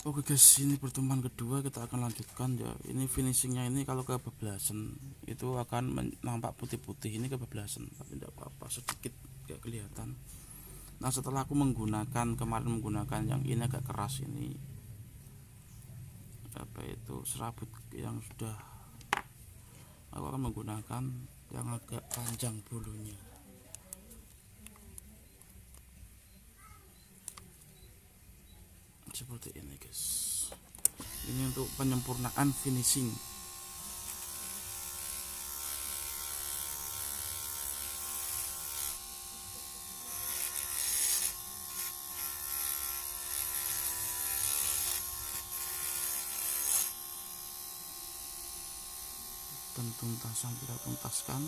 Oke guys, ini pertemuan kedua kita akan lanjutkan ya. Ini finishingnya ini kalau kebablasan itu akan nampak putih-putih, ini kebablasan tapi tidak apa-apa, sedikit gak kelihatan. Nah setelah aku kemarin menggunakan yang ini agak keras ini, apa itu, serabut yang sudah, aku akan menggunakan yang agak panjang bulunya seperti ini guys. Ini untuk penyempurnaan finishing. Dan tuntasan kita tuntaskan.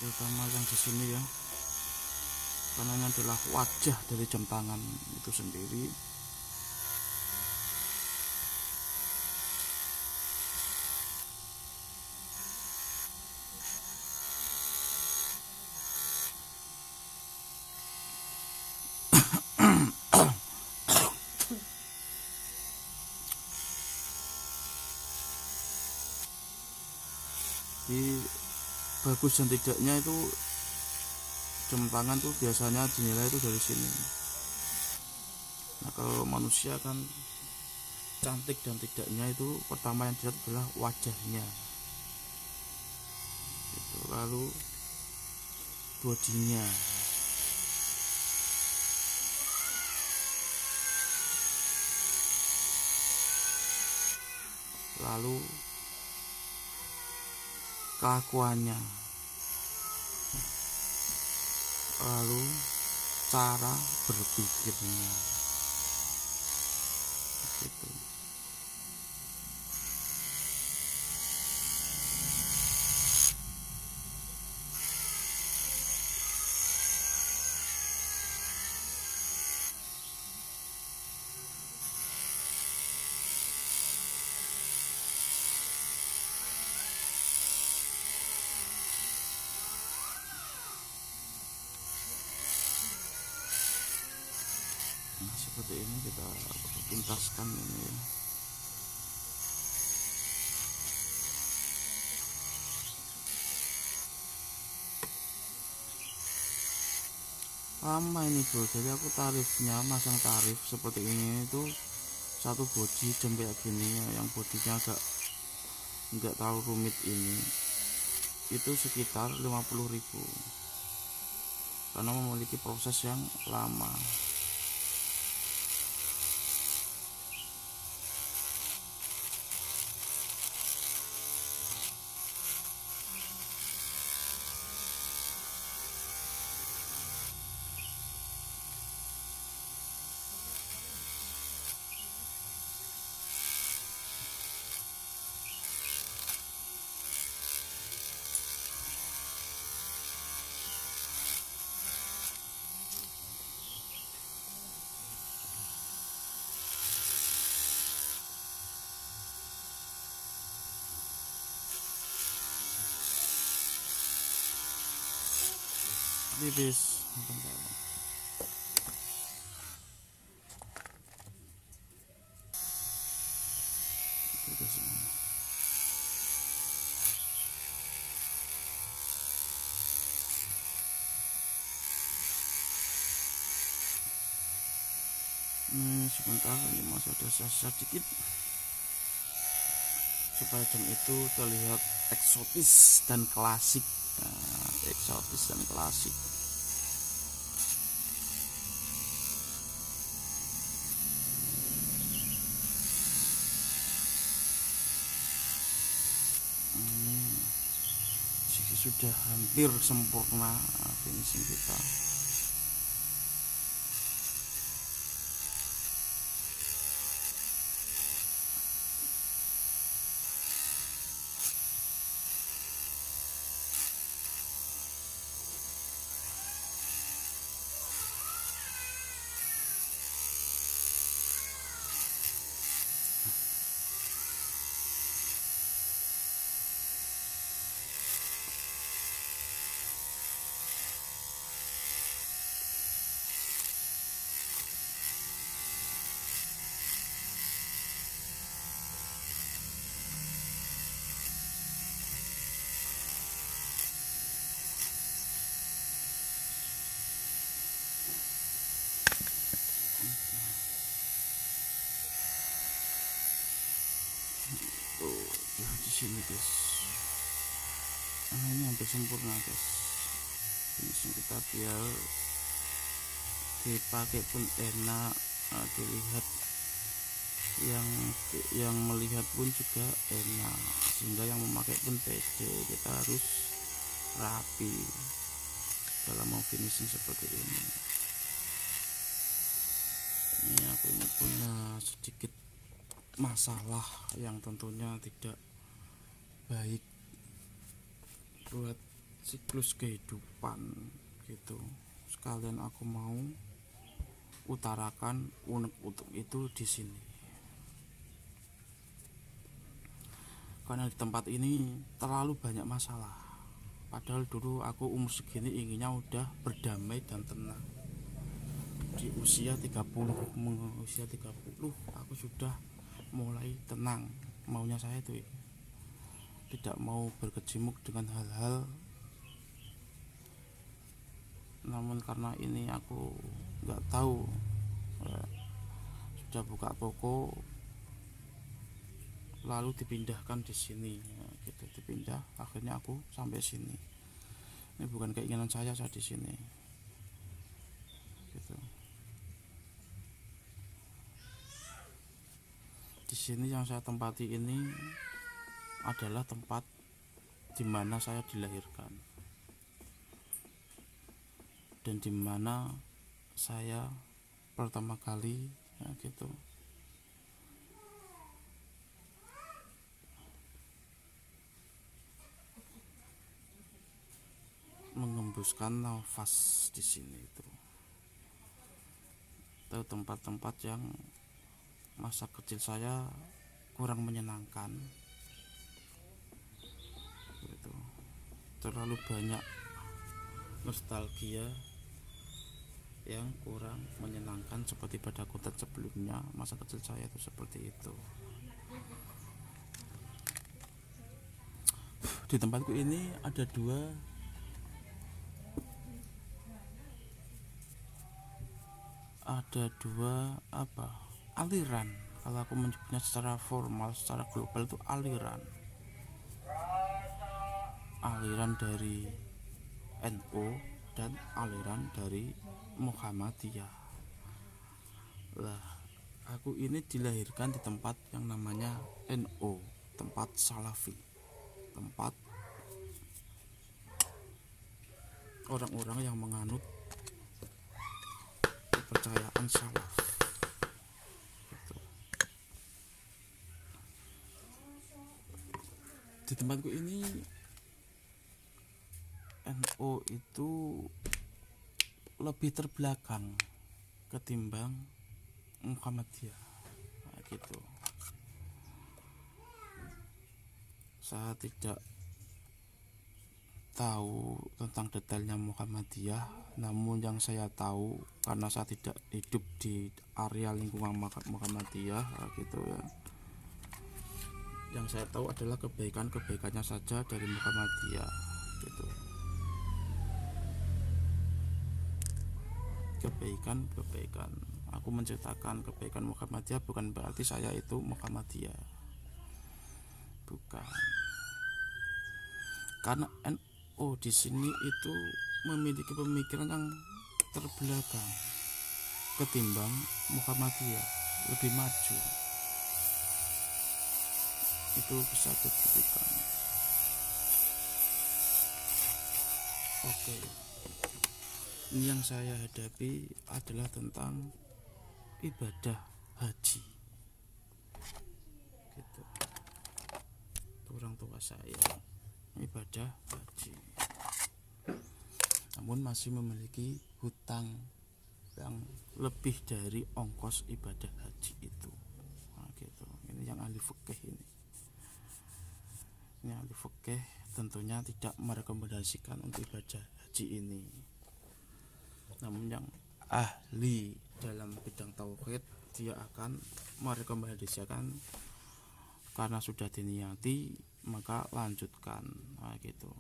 Terutama yang di sini ya, karena ini adalah wajah dari jam tangan itu sendiri. Di bagus dan tidaknya itu jam tangan tuh biasanya dinilai itu dari sini. Nah kalau manusia kan cantik dan tidaknya itu pertama yang dilihat adalah wajahnya gitu, lalu bodinya, lalu kelakuannya, lalu cara berpikirnya gitu. Nah seperti ini kita tuntaskan ini ya. Lama ini bro, jadi aku tarifnya masang tarif seperti ini itu satu bodi jam kayak gini ya, yang bodinya agak nggak terlalu rumit ini itu sekitar 50.000 karena memiliki proses yang lama. Tipis ini sebentar, ini masih ada sisa sedikit supaya jam itu terlihat eksotis dan klasik. Nah, eksotis dan klasik. Ini sudah hampir sempurna finishing kita. sini guys. Ini hampir sempurna guys. Finishing kita biar dipakai pun enak, dilihat yang melihat pun juga enak, sehingga yang memakai pun pede. Kita harus rapi dalam mau finishing seperti ini. Ini aku ini punya sedikit masalah yang tentunya tidak baik buat siklus kehidupan gitu. Sekalian aku mau utarakan unek-unek itu di sini. Karena di tempat ini terlalu banyak masalah. Padahal dulu aku umur segini inginnya udah berdamai dan tenang. Di usia 30 aku sudah mulai tenang. Maunya saya itu tidak mau berkecimpung dengan hal-hal. Namun karena ini aku nggak tahu, sudah buka toko lalu dipindahkan di sini gitu, dipindah akhirnya aku sampai sini. Ini bukan keinginan saya di sini gitu. Di sini yang saya tempati ini adalah tempat dimana saya dilahirkan dan dimana saya pertama kali gitu mengembuskan nafas di sini. Itu tempat-tempat yang masa kecil saya kurang menyenangkan gitu. Terlalu banyak nostalgia yang kurang menyenangkan seperti pada konten sebelumnya. Masa kecil saya itu seperti itu. Di tempatku ini ada dua aliran. Kalau aku menyebutnya secara formal, secara global itu aliran dari NU dan aliran dari Muhammadiyah. Lah, aku ini dilahirkan di tempat yang namanya NU, tempat Salafi, tempat orang-orang yang menganut kepercayaan salaf gitu. Di tempatku ini NU itu lebih terbelakang ketimbang Muhammadiyah gitu. Saya tidak tahu tentang detailnya Muhammadiyah, namun yang saya tahu karena saya tidak hidup di area lingkungan Muhammadiyah gitu ya. Yang saya tahu adalah kebaikannya saja dari Muhammadiyah gitu. Kebaikan. Aku menceritakan kebaikan Muhammadiyah bukan berarti saya itu Muhammadiyah. Bukan. Karena NU di sini itu memiliki pemikiran yang terbelakang ketimbang Muhammadiyah, lebih maju. Itu bisa dibuktikan. Oke. Ini yang saya hadapi adalah tentang ibadah haji. Gitu. Orang tua saya ibadah haji, namun masih memiliki hutang yang lebih dari ongkos ibadah haji itu. Nah, gitu. Ini yang ahli fikih ini. Ini ahli fikih tentunya tidak merekomendasikan untuk ibadah haji ini. Namun yang ahli dalam bidang tauhid dia akan merekomendasikan karena sudah diniati maka lanjutkan. Nah, gitu.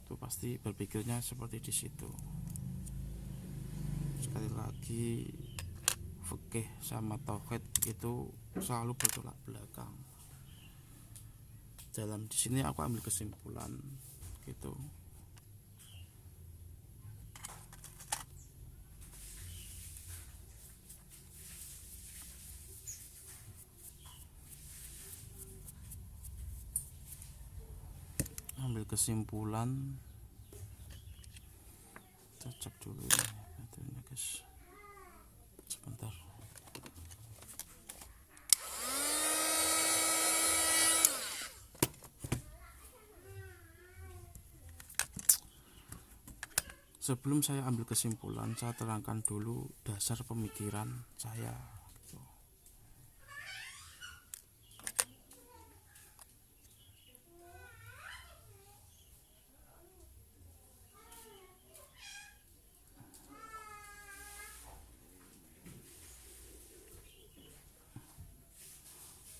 Itu pasti berpikirnya seperti di situ. Sekali lagi fikih sama tauhid itu selalu bertolak belakang. Dalam di sini aku ambil kesimpulan gitu. Ambil kesimpulan, kita cek dulu ini baterainya guys, sebentar. Sebelum saya ambil kesimpulan, saya terangkan dulu dasar pemikiran saya gitu.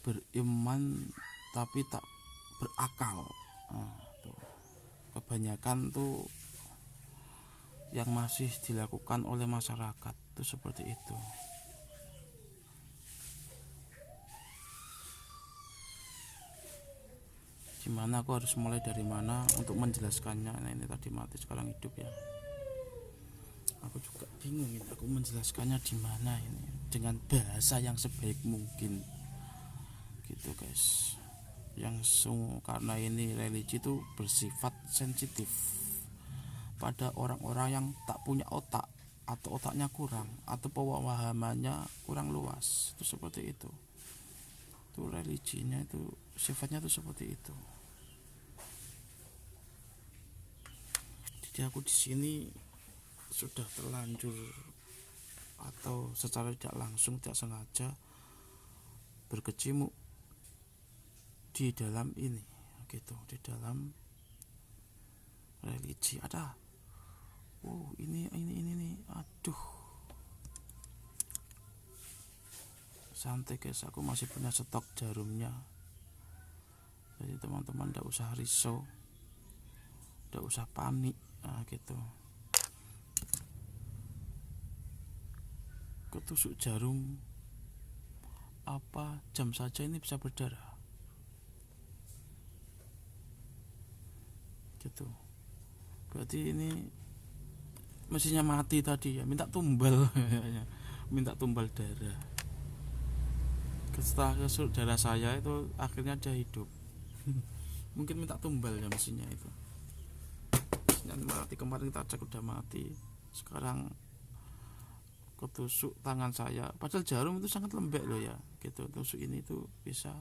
Beriman tapi tak berakal, tuh. Kebanyakan tuh yang masih dilakukan oleh masyarakat itu seperti itu. Gimana aku harus mulai dari mana untuk menjelaskannya? Nah, ini tadi mati sekarang hidup ya. Aku juga bingung ini, aku menjelaskannya di mana ini dengan bahasa yang sebaik mungkin gitu guys. Karena ini religi itu bersifat sensitif pada orang-orang yang tak punya otak, atau otaknya kurang, atau pemahamannya kurang luas, itu seperti itu. Itu religinya itu sifatnya itu seperti itu. Jadi aku di sini sudah terlanjur atau secara tidak langsung, tidak sengaja berkecimpung di dalam ini gitu, di dalam religi. Ada ini nih, aduh, santai guys, aku masih punya stok jarumnya, jadi teman-teman tidak usah risau, tidak usah panik. Nah gitu, ketusuk jarum apa jam saja ini bisa berdarah gitu. Berarti ini mesinnya mati tadi ya, minta tumbal minta tumbal darah. Setelah kesuk darah saya itu akhirnya dia hidup mungkin minta tumbal ya mesinnya itu. Mesinnya mati, kemarin kita cek udah mati, sekarang ketusuk tangan saya, padahal jarum itu sangat lembek loh ya gitu. Tusuk ini tuh bisa,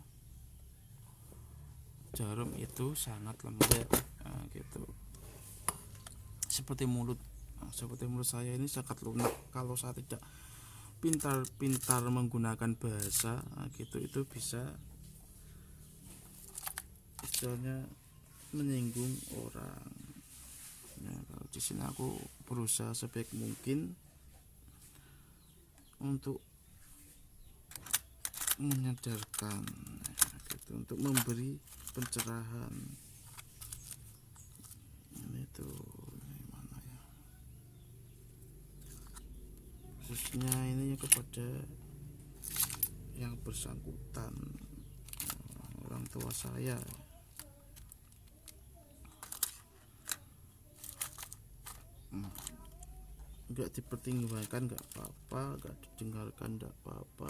jarum itu sangat lembek, nah, gitu. Seperti mulut saya ini sangat lunak. Kalau saya tidak pintar menggunakan bahasa, nah, gitu, itu bisa istilahnya menyinggung orang. Ya, kalau di sini aku berusaha sebaik mungkin untuk menyadarkan, gitu, untuk memberi pencerahan. Ini mana ya, khususnya ini kepada yang bersangkutan, orang tua saya. Enggak dipertimbangkan enggak apa-apa, enggak didengarkan enggak apa-apa,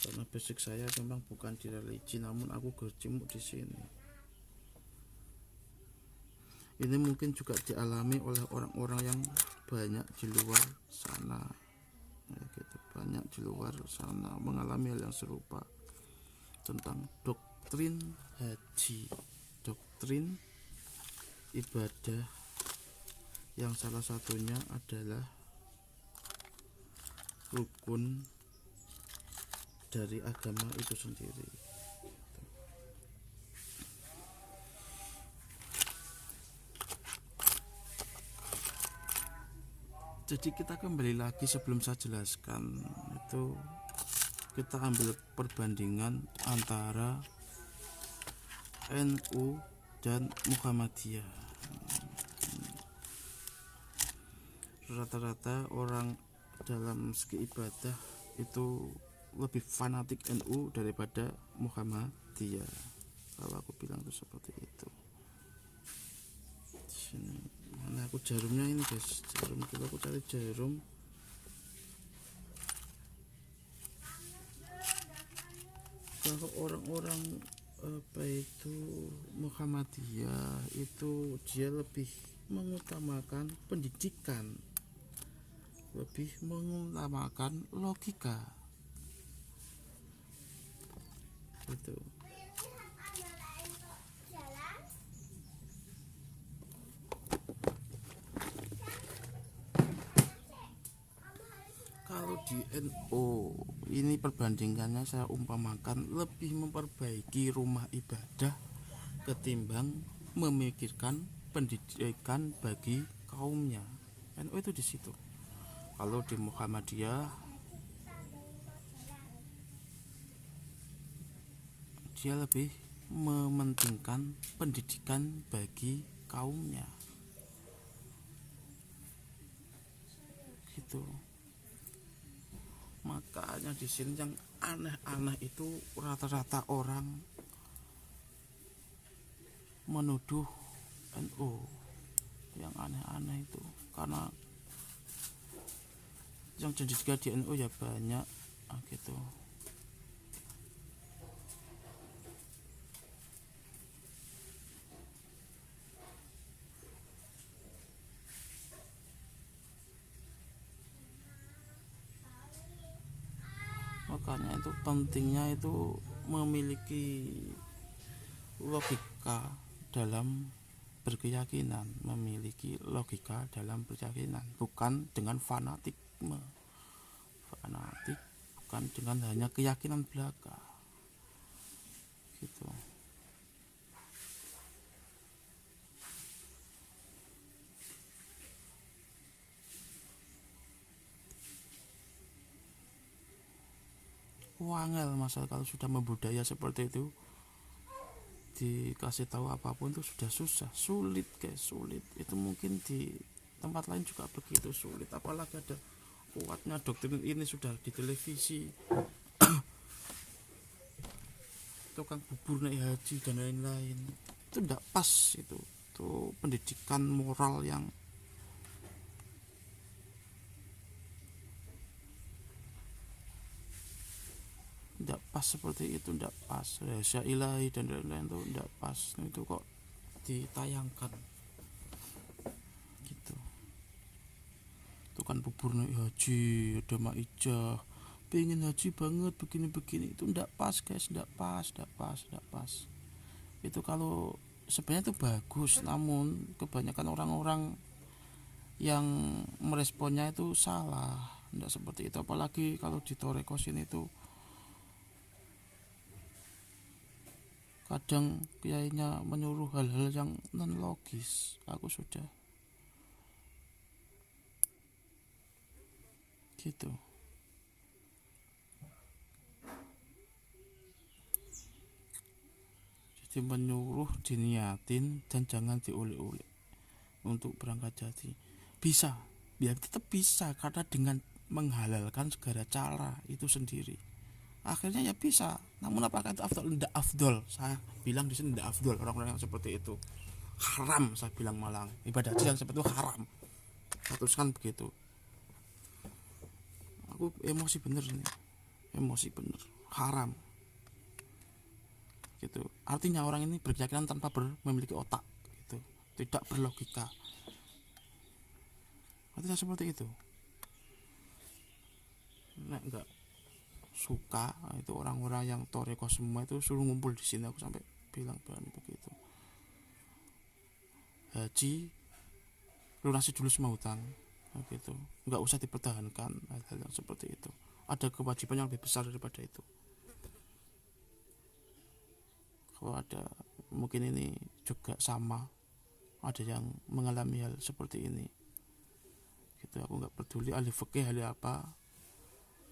karena basic saya memang bukan di religi, namun aku berkecimpung di sini. Ini mungkin juga dialami oleh orang-orang yang banyak di luar sana, ya gitu, banyak di luar sana mengalami hal yang serupa tentang doktrin haji, doktrin ibadah, yang salah satunya adalah rukun dari agama itu sendiri. Jadi kita kembali lagi, sebelum saya jelaskan itu, kita ambil perbandingan antara NU dan Muhammadiyah. Rata-rata orang dalam segi ibadah itu lebih fanatik NU daripada Muhammadiyah. Kalau aku bilang itu seperti itu. Di sini mana aku jarumnya ini guys, jarum dulu, aku cari jarum. Kalau orang-orang apa itu Muhammadiyah itu dia lebih mengutamakan pendidikan, lebih mengutamakan logika gitu. Kalau di NU ini perbandingannya saya umpamakan lebih memperbaiki rumah ibadah ketimbang memikirkan pendidikan bagi kaumnya. NU itu di situ. Kalau di Muhammadiyah dia lebih mementingkan pendidikan bagi kaumnya. Gitu. Makanya di sini yang aneh-aneh itu rata-rata orang menuduh NU yang aneh-aneh itu karena yang jadi di NU ya banyak gitu. Makanya itu pentingnya itu memiliki logika dalam berkeyakinan, memiliki logika dalam berkeyakinan, bukan dengan fanatikme, bukan dengan hanya keyakinan belaka, gitu. Wangel masalah kalau sudah membudaya seperti itu, dikasih tahu apapun itu sudah susah, sulit guys, sulit. Itu mungkin di tempat lain juga begitu sulit, apalagi ada kuatnya doktrin ini sudah di televisi. Tukang bubur naik haji dan lain-lain, itu tidak pas. Itu pendidikan moral yang tidak pas, seperti itu tidak pas. Rahasia ilahi dan lain-lain itu tidak pas. Itu kok ditayangkan gitu. Itu kan bubur naik haji, ada maijah, pengen haji banget begini-begini, itu tidak pas guys, tidak pas. Itu kalau sebenarnya itu bagus, namun kebanyakan orang-orang yang meresponnya itu salah, tidak seperti itu. Apalagi kalau di Torekos ini tuh kadang kiainya menyuruh hal-hal yang non logis. Aku sudah gitu. Jadi menyuruh diniatin dan jangan diulik-ulik untuk berangkat haji. Bisa, biar tetap bisa, karena dengan menghalalkan segala cara itu sendiri akhirnya ya bisa. Namun apakah itu afdol? Tidak afdol. Saya bilang di sini tidak afdol orang-orang yang seperti itu. Haram, saya bilang malang. Ibadah haji yang seperti itu haram. Saya tuliskan begitu. Aku emosi bener ini. Emosi bener. Haram. Gitu. Artinya orang ini berkeyakinan tanpa memiliki otak. Gitu. Tidak berlogika. Artinya seperti itu. Nek enggak suka itu orang-orang yang toreko semua itu suruh ngumpul di sini, aku sampai bilang berani begitu. Haji lunasi dulu semua hutang gitu, nggak usah dipertahankan hal-hal yang seperti itu. Ada kewajiban yang lebih besar daripada itu. Kalau ada mungkin ini juga sama, ada yang mengalami hal seperti ini gitu. Aku nggak peduli ahli fikih ahli apa,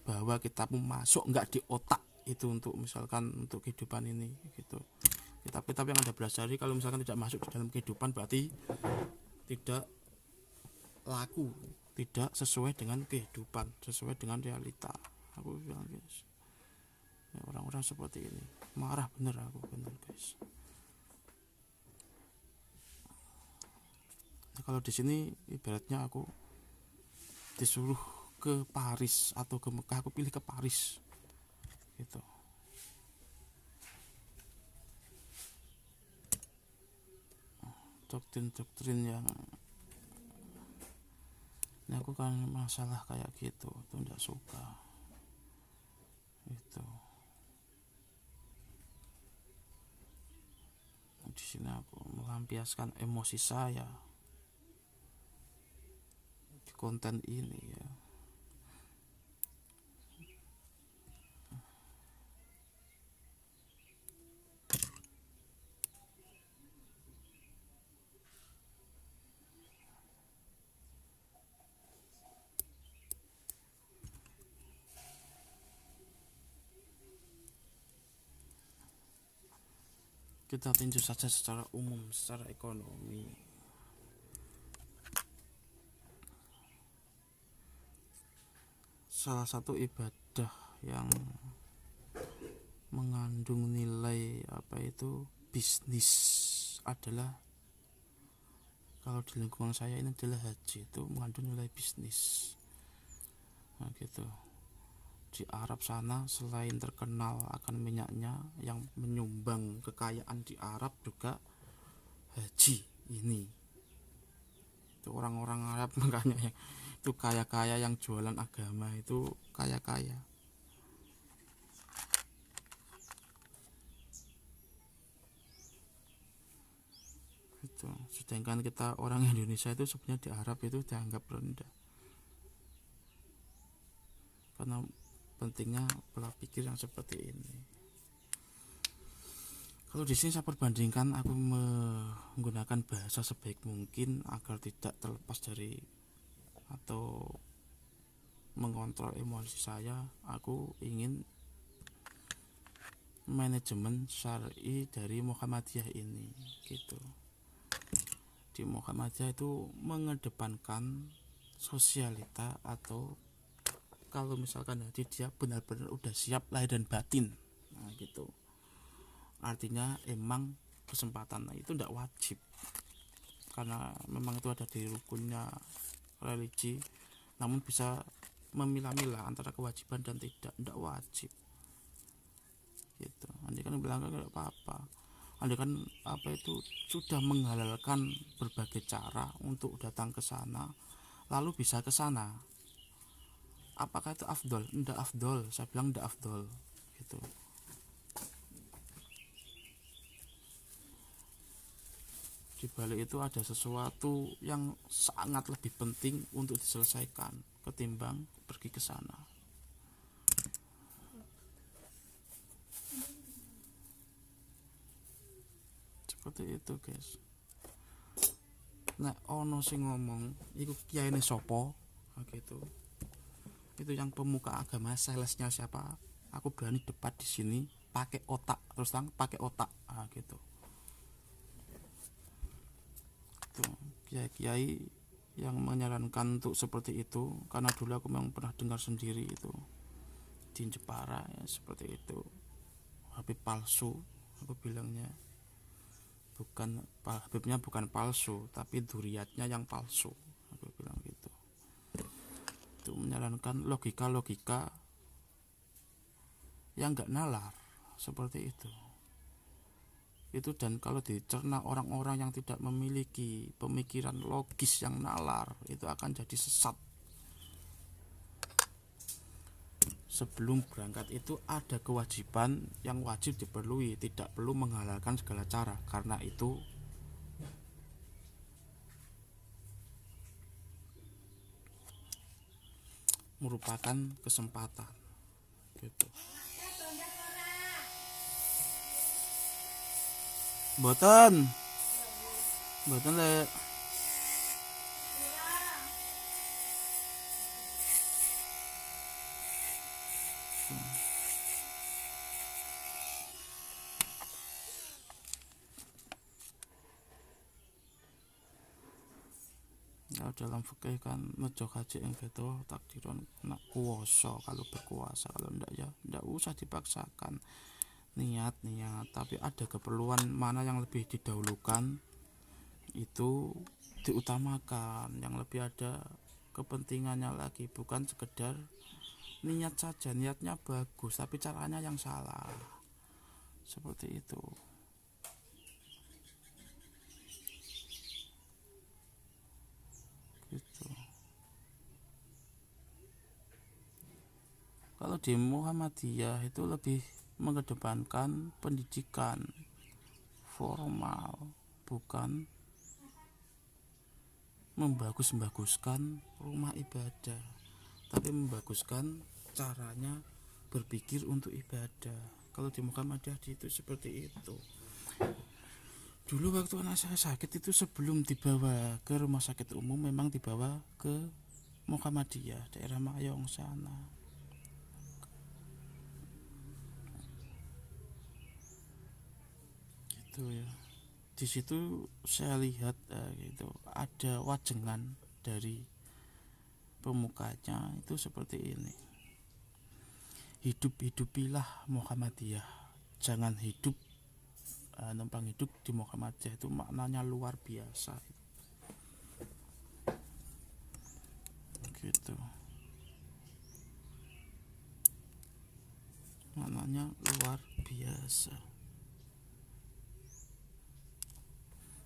bahwa kita masuk nggak di otak itu untuk misalkan untuk kehidupan ini gitu. Kitab-kitab yang Anda pelajari kalau misalkan tidak masuk di dalam kehidupan berarti tidak laku, tidak sesuai dengan kehidupan, sesuai dengan realita. Aku bilang guys, Ya, orang-orang seperti ini marah bener aku, bener guys. Nah, kalau di sini ibaratnya aku disuruh ke Paris atau ke Mekah, aku pilih ke Paris gitu. Doktrin-doktrin yang ini aku kan masalah kayak gitu tuh tidak suka itu. Di sini aku melampiaskan emosi saya di konten ini ya. Kita tinjau saja secara umum, secara ekonomi. Salah satu ibadah yang mengandung nilai bisnis adalah, kalau di lingkungan saya ini adalah haji, itu mengandung nilai bisnis. Nah gitu. Di Arab sana selain terkenal akan minyaknya yang menyumbang kekayaan di Arab juga haji ini. Itu orang-orang Arab makanya itu kaya-kaya, yang jualan agama itu kaya-kaya. Itu sedangkan kita orang Indonesia itu sebenarnya di Arab itu dianggap rendah. Karena pentingnya pola pikir yang seperti ini. Kalau di sini saya perbandingkan, aku menggunakan bahasa sebaik mungkin agar tidak terlepas dari atau mengontrol emosi saya. Aku ingin manajemen syar'i dari Muhammadiyah ini gitu. Di Muhammadiyah itu mengedepankan sosialita, atau kalau misalkan jadi dia benar-benar udah siap lahir dan batin, nah gitu. Artinya emang kesempatan itu tidak wajib, karena memang itu ada di rukunnya religi, namun bisa memilah-milah antara kewajiban dan tidak wajib gitu. Andai kan bilang enggak apa-apa, andai kan sudah menghalalkan berbagai cara untuk datang ke sana, lalu bisa ke sana, apakah itu afdol? Tidak afdol, saya bilang tidak afdol gitu. Di balik itu ada sesuatu yang sangat lebih penting untuk diselesaikan ketimbang pergi ke sana. Seperti itu guys. Nah ono sing ngomong iku kiyaine sopo gitu, itu yang pemuka agama, salesnya siapa, aku berani debat di sini pakai otak, terus terang pakai otak gitu. Tuh, kiai-kiai yang menyarankan untuk seperti itu, karena dulu aku memang pernah dengar sendiri itu di Jepara ya, seperti itu. Habib palsu, aku bilangnya Habibnya bukan palsu, tapi duriatnya yang palsu, aku bilang gitu. Itu menyarankan logika-logika yang gak nalar seperti itu. Dan kalau dicerna orang-orang yang tidak memiliki pemikiran logis yang nalar, itu akan jadi sesat. Sebelum berangkat itu ada kewajiban yang wajib diperlui, tidak perlu menghalalkan segala cara, karena itu merupakan kesempatan gitu. Boten le. Kalau dalam fikih kan nejo kaji ing beto takdiron nak kuwasa, kalau berkuasa, kalau ndak ya ndak usah dipaksakan. Niat, tapi ada keperluan mana yang lebih didahulukan itu diutamakan, yang lebih ada kepentingannya lagi, bukan sekedar niat saja. Niatnya bagus tapi caranya yang salah, seperti itu gitu. Kalau di Muhammadiyah itu lebih mengedepankan pendidikan formal, bukan membagus-baguskan rumah ibadah, tapi membaguskan caranya berpikir untuk ibadah. Kalau di Muhammadiyah itu seperti itu. Dulu waktu anak saya sakit itu sebelum dibawa ke rumah sakit umum memang dibawa ke Muhammadiyah daerah Mayong sana. Gitu ya. Di situ saya lihat gitu ada wajengan dari pemukanya itu seperti ini. Hidupilah Muhammadiyah. Jangan hidup numpang hidup di Muhammadiyah, itu maknanya luar biasa gitu, maknanya luar biasa.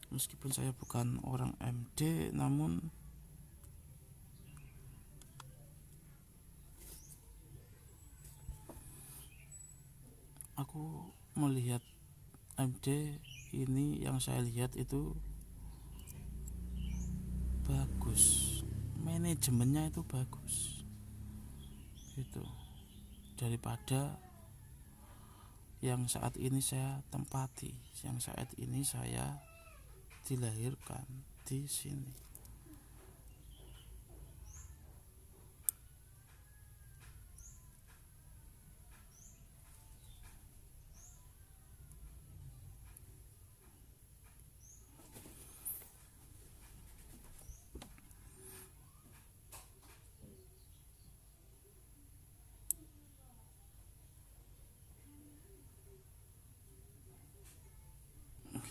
Meskipun saya bukan orang MD, namun aku melihat MD ini, yang saya lihat itu bagus, manajemennya itu bagus gitu, daripada yang saat ini saya tempati, yang saat ini saya dilahirkan di sini.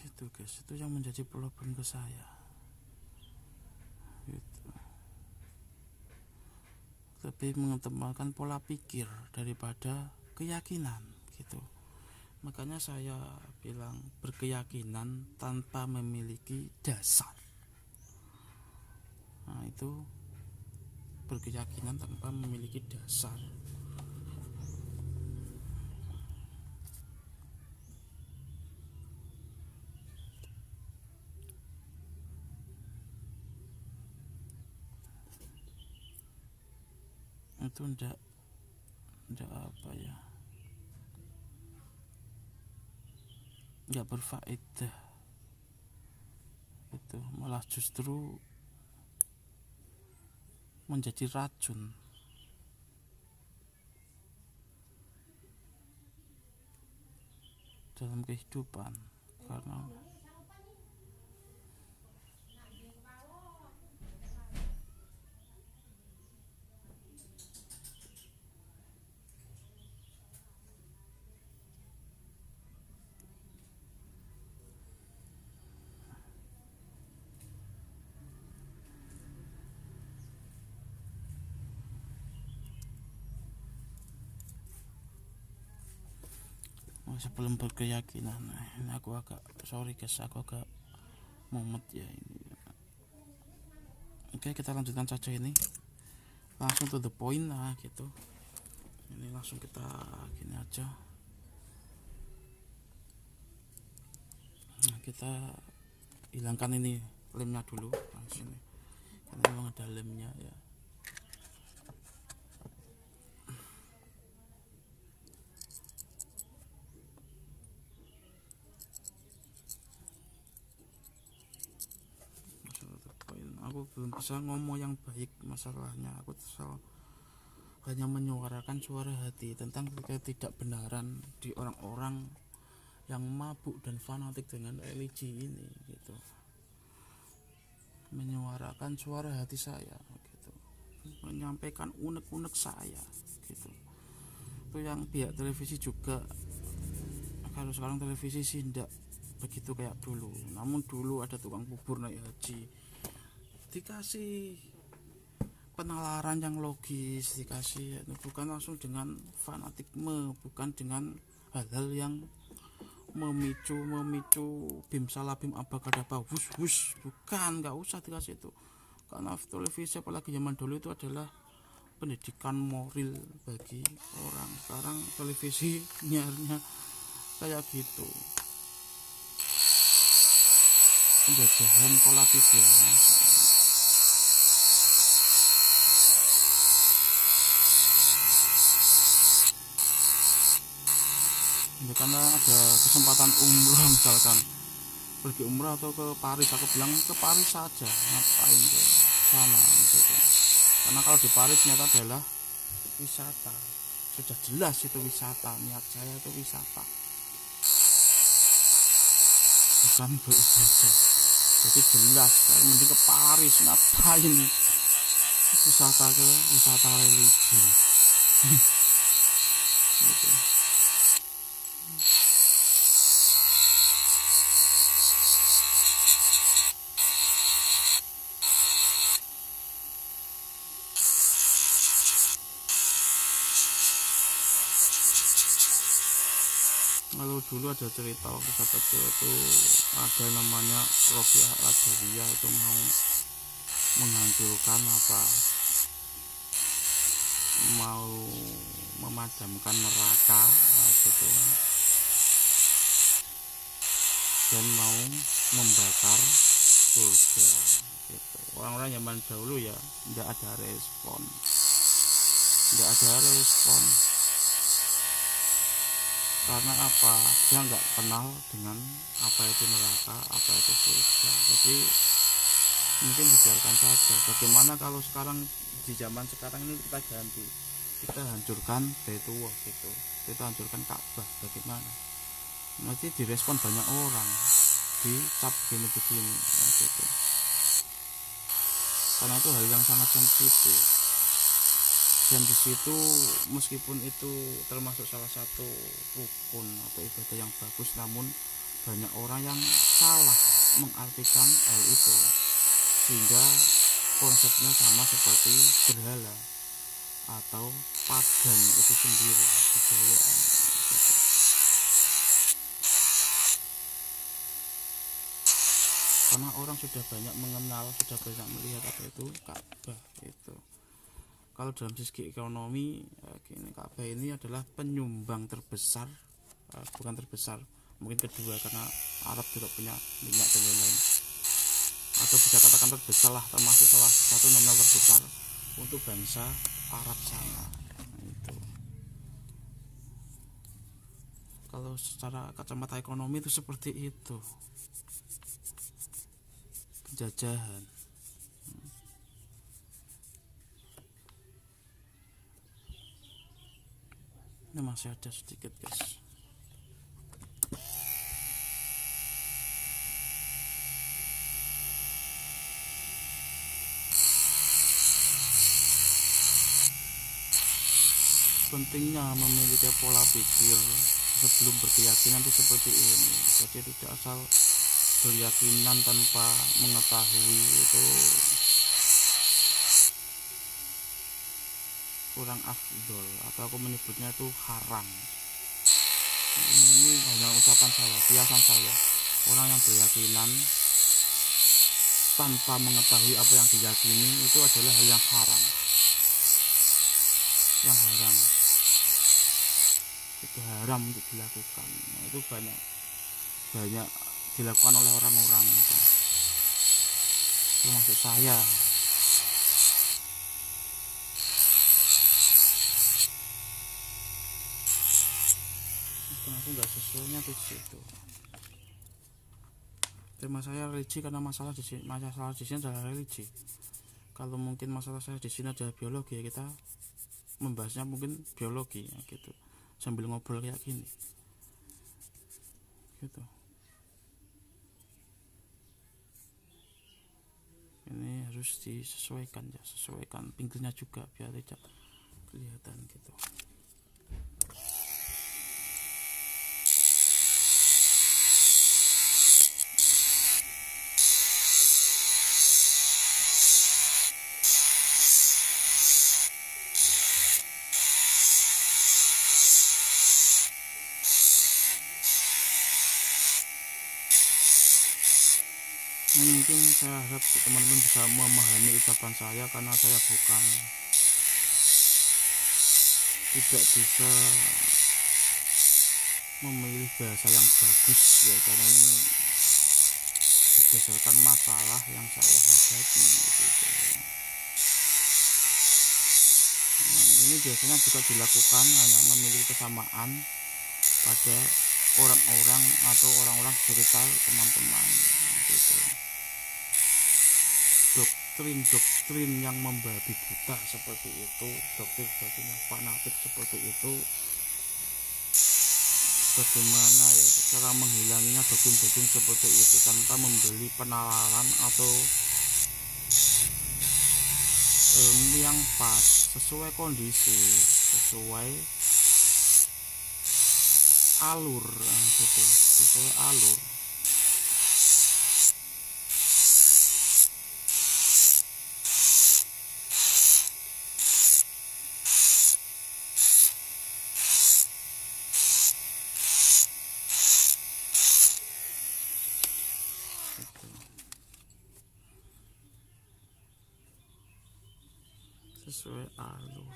Gitu guys, itu yang menjadi problem ke saya gitu. Lebih mengedepankan pola pikir daripada keyakinan gitu. Makanya saya bilang berkeyakinan tanpa memiliki dasar. Nah itu berkeyakinan tanpa memiliki dasar. Itu ndak apa ya, nggak berfaedah itu, malah justru menjadi racun dalam kehidupan. Karena sebelum berkeyakinan, ini aku agak sorry guys, aku agak mumet ya ini. Oke, kita lanjutkan saja ini, langsung to the point lah gitu. Ini langsung kita gini aja. Nah, kita hilangkan ini lemnya dulu langsung ini, karena memang ada lemnya ya. Aku belum bisa ngomong yang baik, masalahnya aku hanya menyuarakan suara hati tentang ketidakbenaran di orang-orang yang mabuk dan fanatik dengan religi ini gitu. menyuarakan suara hati saya gitu, menyampaikan unek-unek saya gitu. Itu yang pihak televisi juga. Kalau sekarang televisi sih tidak begitu kayak dulu, namun dulu ada tukang bubur naik haji dikasih penalaran yang logis, dikasih bukan langsung dengan fanatikme, bukan dengan hal-hal yang memicu bim salah bim abakadabra hus hus, bukan, nggak usah dikasih itu. Karena televisi apalagi zaman dulu itu adalah pendidikan moral bagi orang. Sekarang televisi nyiarnya kayak gitu, penjajahan pola pikir. Ya, karena ada kesempatan umrah, misalkan pergi umrah atau ke Paris, aku bilang ke Paris saja, ngapain ke sana gitu. Karena kalau di Paris ternyata adalah wisata, sudah jelas itu wisata, niat saya itu wisata, bukan beribadah. Jadi jelas, saya mending ke Paris, ngapain wisata, ke wisata religi gitu. Kalau dulu ada cerita waktu saya kecil itu, ada namanya Rofiah Ladawiyah itu mau menghancurkan mau memadamkan neraka gitu, dan mau membakar surga gitu. Orang-orang zaman dahulu ya tidak ada respon, karena apa, dia nggak kenal dengan apa itu neraka, apa itu surga. Jadi mungkin dibiarkan saja. Bagaimana kalau sekarang, di zaman sekarang ini kita ganti, kita hancurkan Baitullah gitu, kita hancurkan Ka'bah, bagaimana? Nanti direspon banyak orang, dicap begini-begini gitu. Karena itu hal yang sangat sensitif, dan di situ meskipun itu termasuk salah satu rukun atau ibadah yang bagus, namun banyak orang yang salah mengartikan hal itu, sehingga konsepnya sama seperti berhala atau pagan itu sendiri, kebudayaan gitu. Karena orang sudah banyak mengenal, sudah banyak melihat apa itu Ka'bah itu. Kalau dalam segi ekonomi, gini, Ka'bah ini adalah penyumbang terbesar, bukan terbesar, mungkin kedua, karena Arab juga punya minyak dan lain-lain, atau bisa katakan terbesar lah, termasuk salah satu nominal terbesar untuk bangsa Arab sana itu. Kalau secara kacamata ekonomi itu seperti itu, penjajahan. Ini masih ada sedikit guys. Pentingnya memiliki pola pikir sebelum berkeyakinan itu seperti ini. Jadi tidak asal berkeyakinan tanpa mengetahui, itu kurang afdol, atau aku menyebutnya itu haram. Ini hanya ucapan saya, kiasan saya. Orang yang berkeyakinan tanpa mengetahui apa yang diyakini itu adalah hal yang haram. Yang haram itu haram untuk dilakukan. Nah, itu banyak dilakukan oleh orang-orang itu, termasuk saya. Aku nggak sesuainya di situ. Tema saya religi karena masalah di sini adalah religi. Kalau mungkin masalah saya di sini adalah biologi, ya kita membahasnya mungkin biologi ya, gitu, sambil ngobrol kayak gini gitu. harus disesuaikan ya, sesuaikan pinggirnya juga biar tidak kelihatan gitu. Mungkin saya harap teman-teman bisa memahami ucapan saya karena saya tidak bisa memilih bahasa yang bagus ya, karena ini berdasarkan masalah yang saya hadapi gitu. Ini biasanya juga dilakukan hanya memiliki kesamaan pada orang-orang atau orang-orang sekitar teman-teman gitu. Doktrin yang membabi buta seperti itu, doktrin yang fanatik seperti itu, bagaimana ya cara menghilanginya doktrin seperti itu tanpa membeli penalaran atau ilmu yang pas, sesuai kondisi, sesuai alur gitu, sesuai alur. Sesuai alur.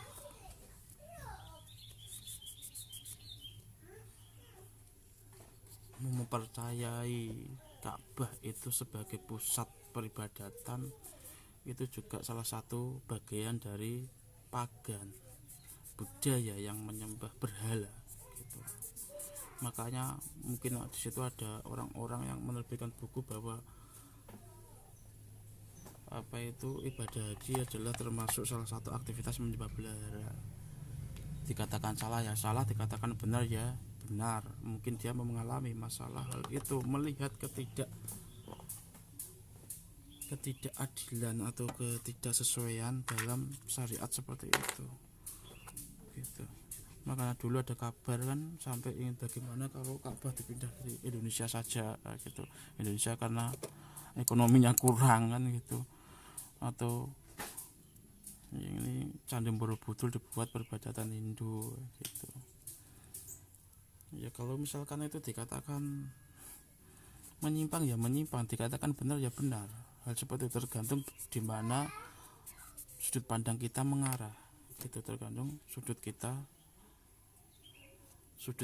Mempercayai Ka'bah itu sebagai pusat peribadatan itu juga salah satu bagian dari pagan, budaya yang menyembah berhala gitu. Makanya mungkin di situ ada orang-orang yang menerbitkan buku bahwa ibadah haji adalah termasuk salah satu aktivitas menyembah berhala. Dikatakan salah ya salah, dikatakan benar ya benar. Mungkin dia mengalami masalah hal itu, melihat ketidakadilan atau ketidaksesuaian dalam syariat seperti itu gitu. Makanya dulu ada kabar kan sampai ingin bagaimana kalau Ka'bah dipindah dari Indonesia saja gitu. Indonesia karena ekonominya kurang kan gitu, atau ini Candi Borobudur dibuat peribadatan Hindu gitu. Ya kalau misalkan itu dikatakan menyimpang ya menyimpang, dikatakan benar ya benar. Hal seperti itu tergantung di mana sudut pandang kita mengarah. Itu tergantung sudut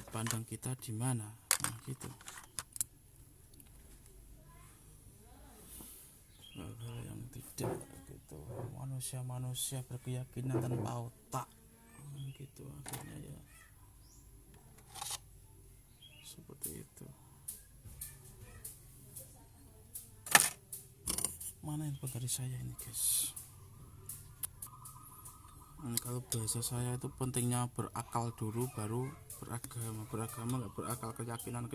pandang kita di mana. Nah, gitu. Hal yang tidak gitu, manusia berkeyakinan tanpa otak gitu, akhirnya ya seperti itu. Mana yang dari saya ini guys, ini kalau bahasa saya itu pentingnya berakal dulu baru beragama nggak berakal keyakinan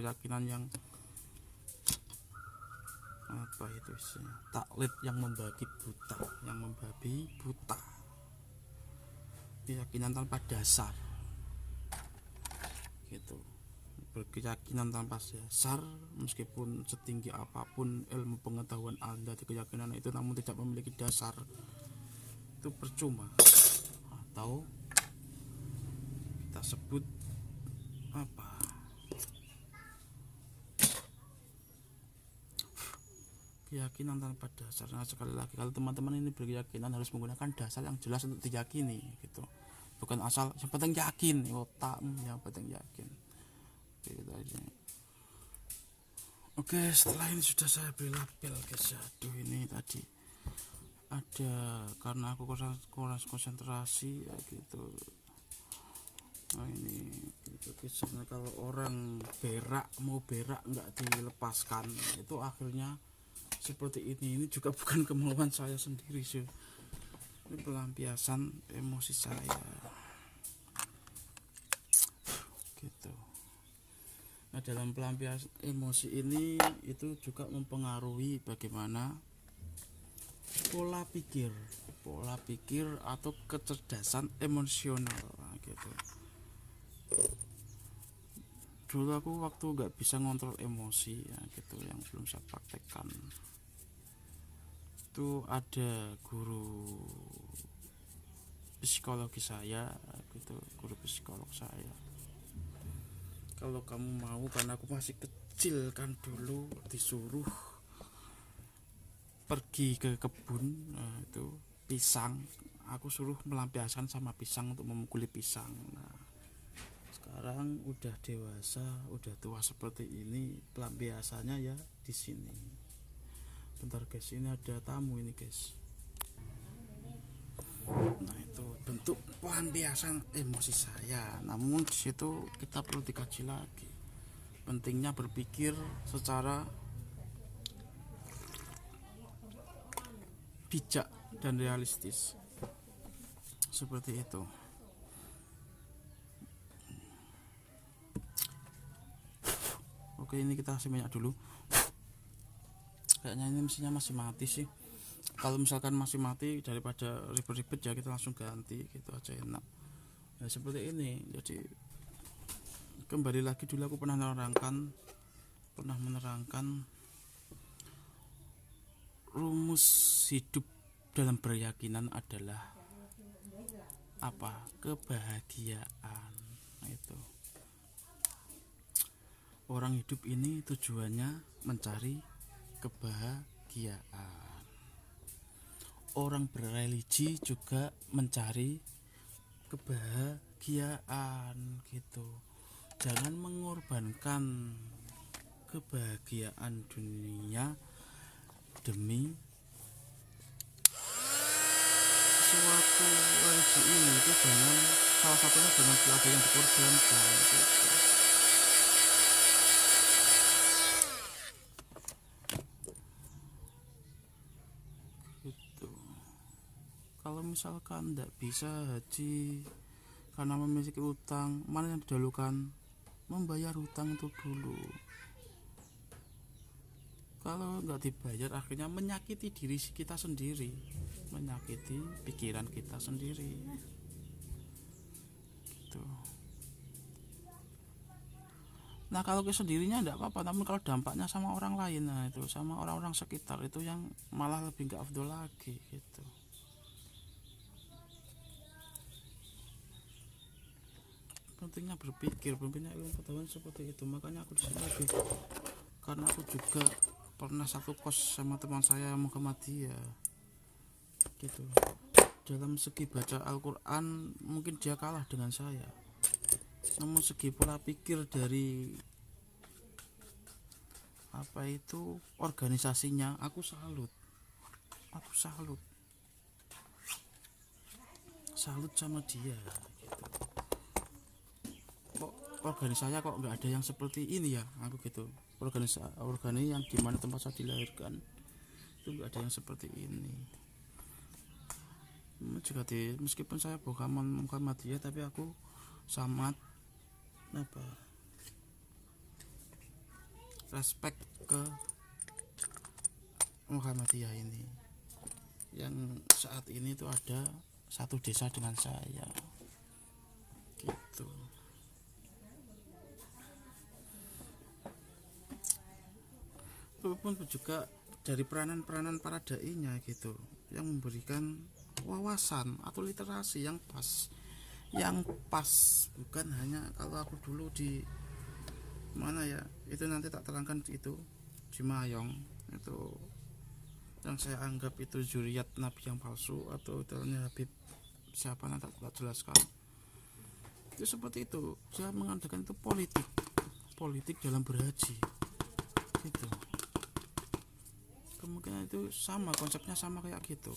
yang apa itu sih, taklid yang membabi buta, keyakinan tanpa dasar gitu. Berkeyakinan tanpa dasar meskipun setinggi apapun ilmu pengetahuan Anda di keyakinan itu namun tidak memiliki dasar, itu percuma. Atau kita sebut apa, keyakinan tanpa dasar. Nah, sekali lagi kalau teman-teman ini berkeyakinan harus menggunakan dasar yang jelas untuk diyakini gitu, bukan asal yang penting yakin, otak yang penting yakin gitu aja. Oke, setelah ini sudah saya beri label guys. Aduh, ini tadi ada karena aku kurang konsentrasi ya gitu. Nah ini gitu kisahnya, kalau orang mau berak nggak dilepaskan itu akhirnya seperti ini juga bukan kemauan saya sendiri sih, ini pelampiasan emosi saya gitu. Nah dalam pelampiasan emosi ini itu juga mempengaruhi bagaimana pola pikir atau kecerdasan emosional. Nah, gitu. Dulu aku waktu nggak bisa ngontrol emosi ya gitu, yang belum saya praktekkan, itu ada guru psikologi saya gitu, guru psikolog saya, kalau kamu mau, karena aku masih kecil kan, dulu disuruh pergi ke kebun, nah, itu pisang, aku suruh melampiaskan sama pisang untuk memukuli pisang. Nah, sekarang udah dewasa, udah tua seperti ini, pelampiasannya ya di sini. Bentar guys, ini ada tamu ini guys. Nah, itu bentuk pelampiasan emosi saya. Namun di situ kita perlu dikaji lagi. Pentingnya berpikir secara bijak dan realistis. Seperti itu. Oke, ini kita kasih minyak dulu. Kayaknya ini mesinnya masih mati sih. Kalau misalkan masih mati, daripada ribet-ribet ya kita langsung ganti, gitu aja enak. Ya seperti ini. Jadi kembali lagi, dulu aku pernah menerangkan rumus hidup dalam berkeyakinan adalah apa? Kebahagiaan. Nah, itu. Orang hidup ini tujuannya mencari kebahagiaan. Orang berreligi juga mencari kebahagiaan, gitu. Jangan mengorbankan kebahagiaan dunia demi suatu religi ini. Itu jangan, salah satunya jangan ada yang dikorbankan, gitu. Kalau misalkan tidak bisa haji karena memiliki utang, mana yang didahulukan? Membayar hutang itu dulu. Kalau nggak dibayar, akhirnya menyakiti diri kita sendiri, menyakiti pikiran kita sendiri, gitu. Nah, kalau ke sendirinya tidak apa-apa, namun kalau dampaknya sama orang lain, nah itu sama orang-orang sekitar, itu yang malah lebih nggak afdol lagi, gitu. Pentingnya berpikir, pentingnya ilmu pengetahuan seperti itu. Makanya aku disini lagi, karena aku juga pernah satu kos sama teman saya Muhammadiyah, gitu. Dalam segi baca Al-Quran mungkin dia kalah dengan saya, namun segi pola pikir dari apa itu organisasinya, aku salut sama dia, gitu. Kok organisasinya kok nggak ada yang seperti ini ya, aku gitu. Organisasi yang dimana tempat saya dilahirkan itu nggak ada yang seperti ini. Juga meskipun saya bukan Muhammadiyah, tapi aku sangat respect ke Muhammadiyah ini, yang saat ini itu ada satu desa dengan saya, gitu. Pun juga dari peranan para dai-nya, gitu, yang memberikan wawasan atau literasi yang pas, bukan hanya kalau aku dulu di mana ya, itu nanti tak terangkan, itu di Mayong, itu yang saya anggap itu zuriat nabi yang palsu, atau itunya Habib siapa nanti tak jelaskan. Itu seperti itu, saya mengadakan itu politik dalam berhaji, gitu. Kemungkinan itu sama, konsepnya sama kayak gitu.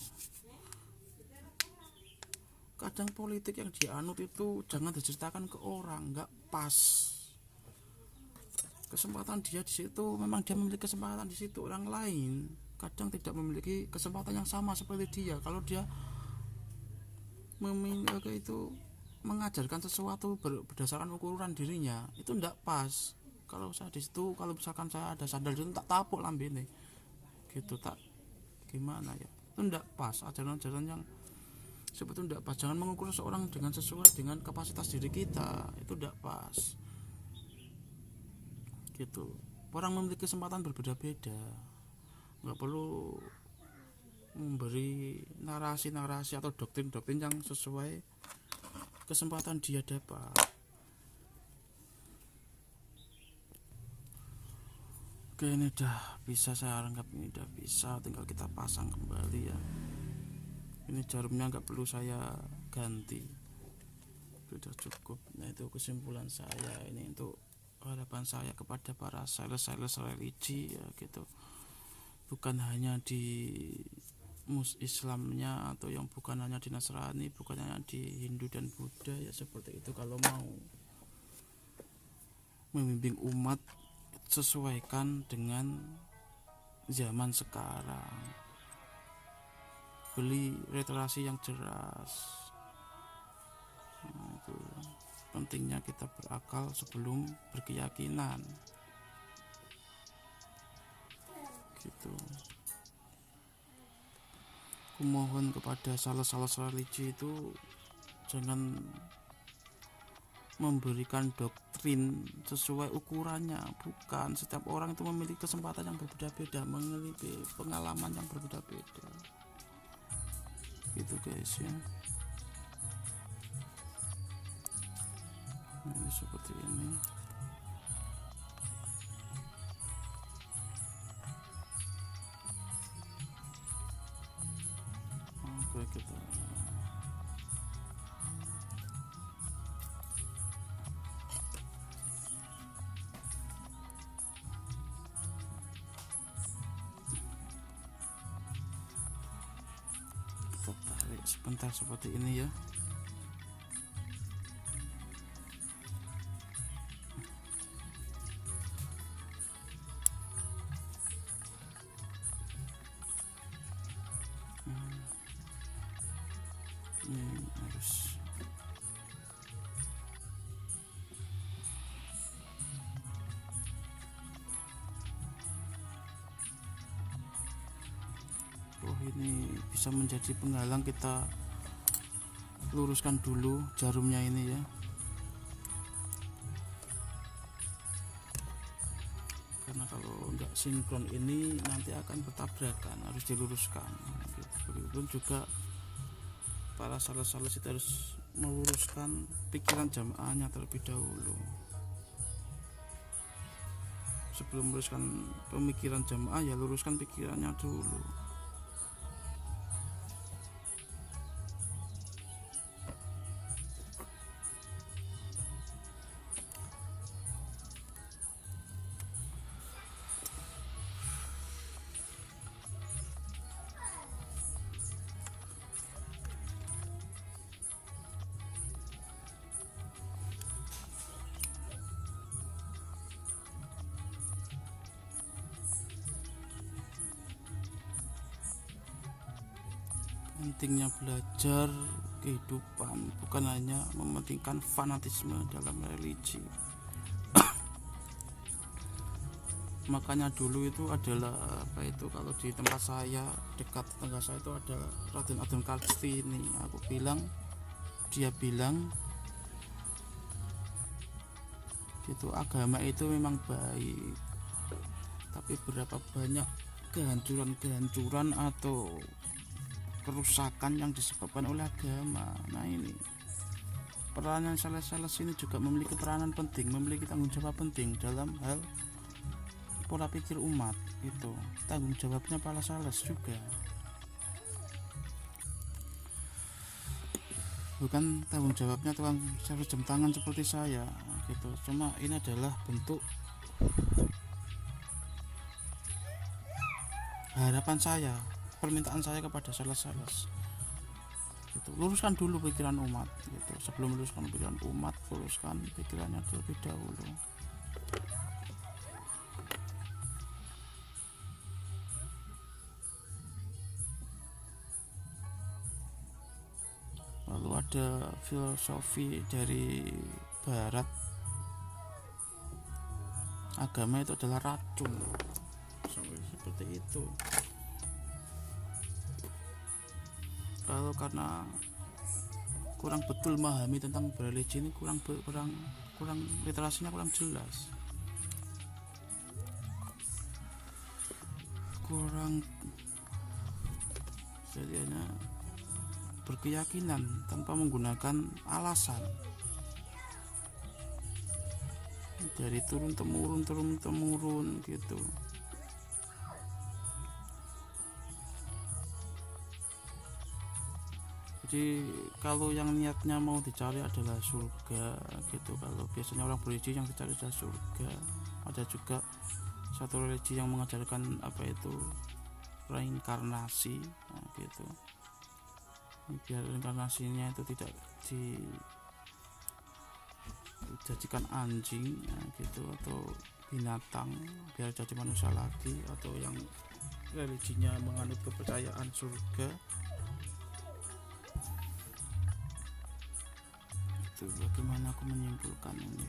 Kadang politik yang dianut itu jangan diceritakan ke orang, nggak pas. Kesempatan dia di situ, memang dia memiliki kesempatan di situ. Orang lain kadang tidak memiliki kesempatan yang sama seperti dia. Kalau dia memiliki itu, mengajarkan sesuatu berdasarkan ukuran dirinya, itu tidak pas. Kalau saya di situ, kalau misalkan saya ada sandal itu tak tapuk lambene, gitu, tak gimana ya. itu tidak pas. Ajaran-ajaran yang seperti itu tidak pas. Jangan mengukur seseorang dengan sesuai dengan kapasitas diri kita, itu tidak pas gitu. Orang memiliki kesempatan berbeda-beda, nggak perlu memberi narasi-narasi atau doktrin-doktrin yang sesuai kesempatan dia dapat. Oke, ini udah bisa saya anggap, ini udah bisa, tinggal kita pasang kembali ya. Ini jarumnya nggak perlu saya ganti, sudah cukup. Nah, itu kesimpulan saya. Ini untuk harapan saya kepada para sales religi ya gitu, bukan hanya di Islamnya atau yang bukan hanya di Nasrani, bukan hanya di Hindu dan Buddha ya, seperti itu. Kalau mau membimbing umat, sesuaikan dengan zaman sekarang, beli literasi yang jelas. Nah, itu pentingnya kita berakal sebelum berkeyakinan gitu. Kumohon kepada salah religi itu jangan memberikan doktrin sesuai ukurannya, bukan. Setiap orang itu memiliki kesempatan yang berbeda-beda, memiliki pengalaman yang berbeda-beda gitu guys ya. Nah, ini seperti ini. Oke, kita tarik sebentar seperti ini ya. Ini harus ini bisa menjadi penghalang, kita luruskan dulu jarumnya ini ya, karena kalau enggak sinkron ini nanti akan bertabrakan, harus diluruskan gitu. Begitupun juga para sales itu harus meluruskan pikiran jamaahnya terlebih dahulu. Sebelum meluruskan pemikiran jamaah ya luruskan pikirannya dulu. Pentingnya belajar kehidupan, bukan hanya mementingkan fanatisme dalam religi. Makanya dulu itu adalah apa itu, kalau di tempat saya, dekat tetangga saya itu ada Raden Adem Kartini. Aku bilang, dia bilang gitu, agama itu memang baik, tapi berapa banyak kehancuran atau kerusakan yang disebabkan oleh agama. Nah, ini peranan sales ini juga memiliki peranan penting, memiliki tanggung jawab penting dalam hal pola pikir umat. Itu tanggung jawabnya para sales juga, bukan tanggung jawabnya tukang servis jam tangan seperti saya gitu. Cuma ini adalah bentuk harapan saya, permintaan saya kepada sales gitu. Luruskan dulu pikiran umat gitu. Sebelum luruskan pikiran umat, luruskan pikirannya terlebih dahulu. Lalu ada filosofi dari barat, agama itu adalah racun, seperti itu. kalau karena kurang betul memahami tentang religi ini, kurang literasinya kurang jelas, kurang, jadi hanya berkeyakinan tanpa menggunakan alasan dari turun temurun gitu. Jadi kalau yang niatnya mau dicari adalah surga gitu, kalau biasanya orang religi yang dicari adalah surga. Ada juga satu religi yang mengajarkan apa itu reinkarnasi, nah, gitu, biar reinkarnasinya itu tidak dijadikan anjing, nah, gitu, atau binatang biar jadi manusia lagi, atau yang religinya menganut kepercayaan surga. Itu bagaimana aku menyimpulkan ini.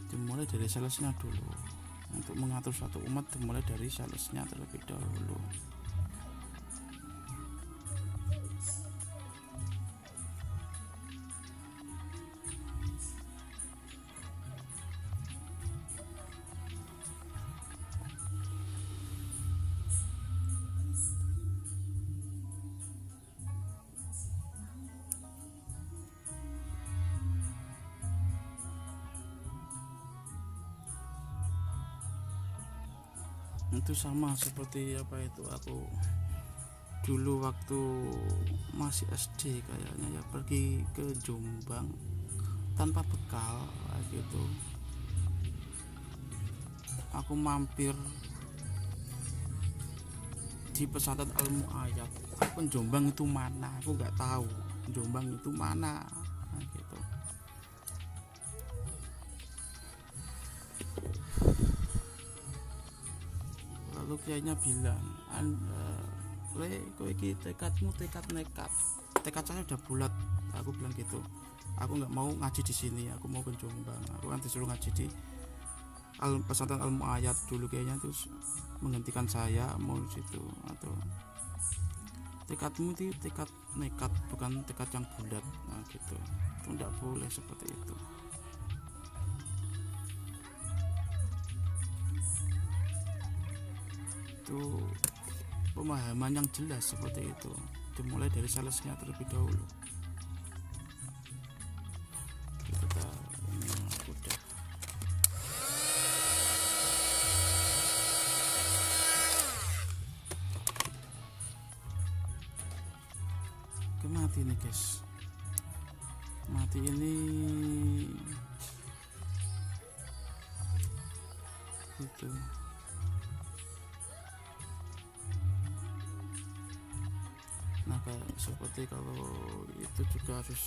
Dimulai dari salesnya dulu. Untuk mengatur suatu umat dimulai dari salesnya terlebih dahulu. Itu sama seperti apa itu, aku dulu waktu masih SD kayaknya ya, pergi ke Jombang tanpa bekal gitu. Aku mampir di pesantren Al-Mu'ayyad. Aku Jombang itu mana, aku nggak tahu Jombang itu mana, nah, gitu. Lalu kiainya bilang, kowe iki tekadmu tekad nekat, tekad saya udah bulat. Aku bilang gitu, aku nggak mau ngaji di sini, aku mau ke Jombang. Aku kan disuruh ngaji di pesantren Al-Mu'ayyad dulu, kayaknya terus menghentikan saya mau di situ. Atau tekadmu itu tekad nekat, bukan tekad yang bulat, nah gitu. Itu nggak boleh seperti itu. Itu pemahaman yang jelas seperti itu, dimulai dari salesnya terlebih dahulu. Kita udah mati nih guys, mati ini gitu. Nah seperti kalau itu juga harus,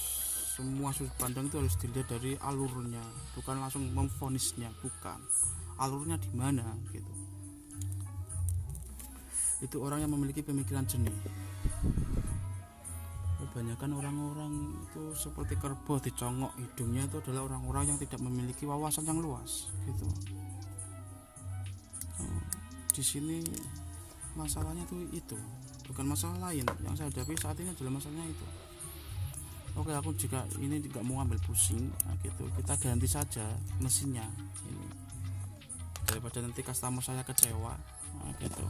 semua sudut pandang itu harus dilihat dari alurnya, bukan langsung memvonisnya, bukan alurnya di mana gitu. Itu orang yang memiliki pemikiran jernih. Kebanyakan orang-orang itu seperti kerbau dicongok hidungnya, itu adalah orang-orang yang tidak memiliki wawasan yang luas gitu. Di sini masalahnya itu bukan masalah lain yang saya hadapi saat ini, adalah masalahnya itu. Oke, aku juga ini tidak mau ambil pusing, nah gitu, kita ganti saja mesinnya ini daripada nanti customer saya kecewa, nah gitu.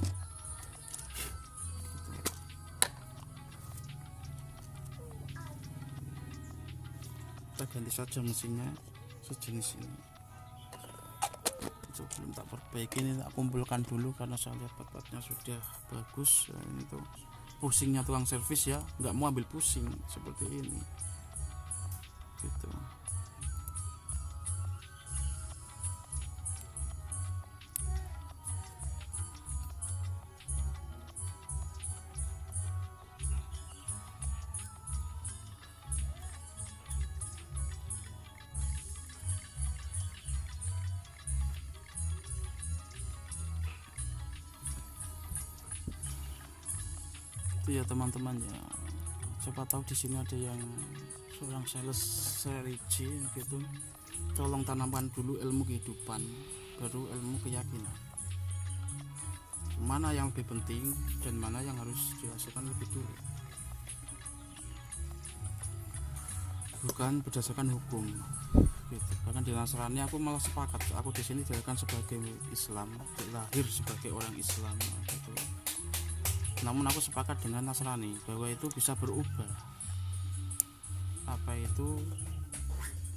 Kita ganti saja mesinnya sejenis ini. Sebelum tak perbaiki ini tak kumpulkan dulu, karena saya lihat part-partnya sudah bagus. Ini tuh pusingnya tukang servis ya, nggak mau ambil pusing seperti ini gitu. Itu ya teman-teman ya, siapa tahu di sini ada yang seorang sales religi gitu, tolong tanamkan dulu ilmu kehidupan, baru ilmu keyakinan. Mana yang lebih penting dan mana yang harus dihasilkan lebih dulu, bukan berdasarkan hukum gitu. Bahkan di Nasrani aku malah sepakat, aku di sini dilahirkan sebagai Islam, lahir sebagai orang Islam gitu. Namun aku sepakat dengan Nasrani bahwa itu bisa berubah, apa itu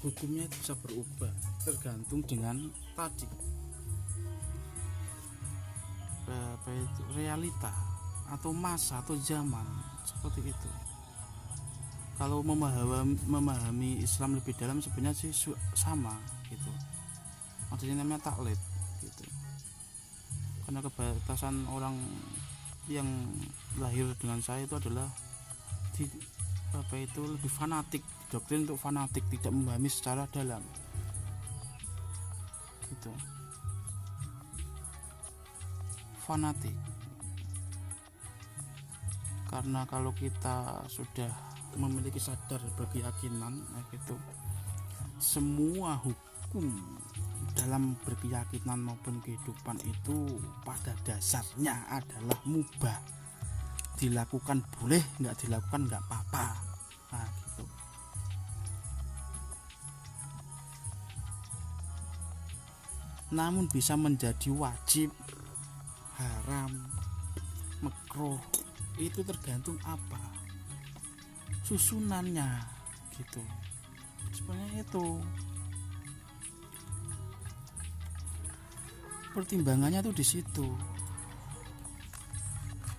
hukumnya itu bisa berubah tergantung dengan tadi apa itu realita atau masa atau zaman seperti itu. Kalau memahami Islam lebih dalam sebenarnya sih sama gitu, maksudnya namanya taklid gitu. Karena kebatasan orang yang lahir dengan saya itu adalah apa itu lebih fanatik, doktrin untuk fanatik, tidak memahami secara dalam gitu, fanatik. Karena kalau kita sudah memiliki sadar berkeyakinan gitu, semua hukum dalam berkeyakinan maupun kehidupan itu pada dasarnya adalah mubah, dilakukan boleh, nggak dilakukan nggak apa-apa. Nah gitu. Namun bisa menjadi wajib, haram, makruh, itu tergantung apa susunannya gitu. Sebenarnya itu pertimbangannya tuh di situ,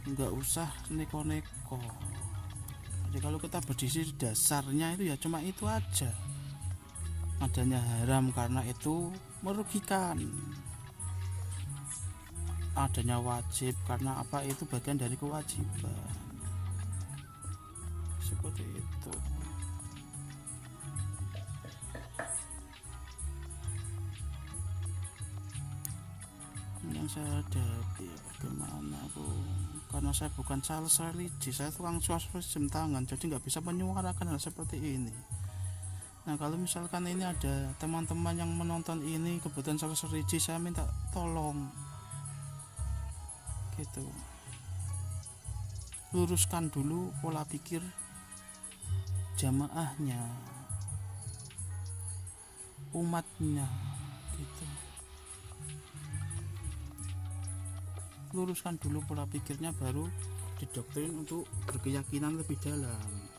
nggak usah neko-neko. Jadi kalau kita berdiri dasarnya itu ya cuma itu aja, adanya haram karena itu merugikan, adanya wajib karena apa itu bagian dari kewajiban, seperti itu. Yang saya hadapi bagaimana aku, karena saya bukan sales religi, saya tukang suas-suas jam tangan, jadi nggak bisa menyuarakan hal seperti ini. Nah kalau misalkan ini ada teman-teman yang menonton ini kebetulan sales religi, saya minta tolong gitu, luruskan dulu pola pikir jamaahnya, umatnya gitu. Luruskan dulu pola pikirnya, baru didoktrin untuk berkeyakinan lebih dalam.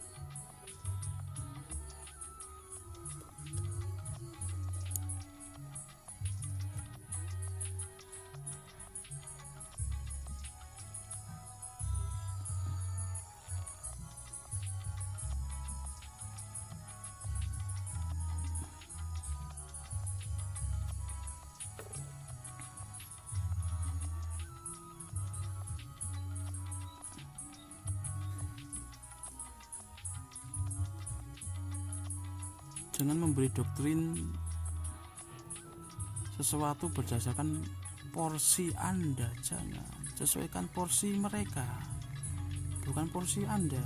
Jangan memberi doktrin sesuatu berdasarkan porsi Anda, jangan. Sesuaikan porsi mereka, bukan porsi Anda.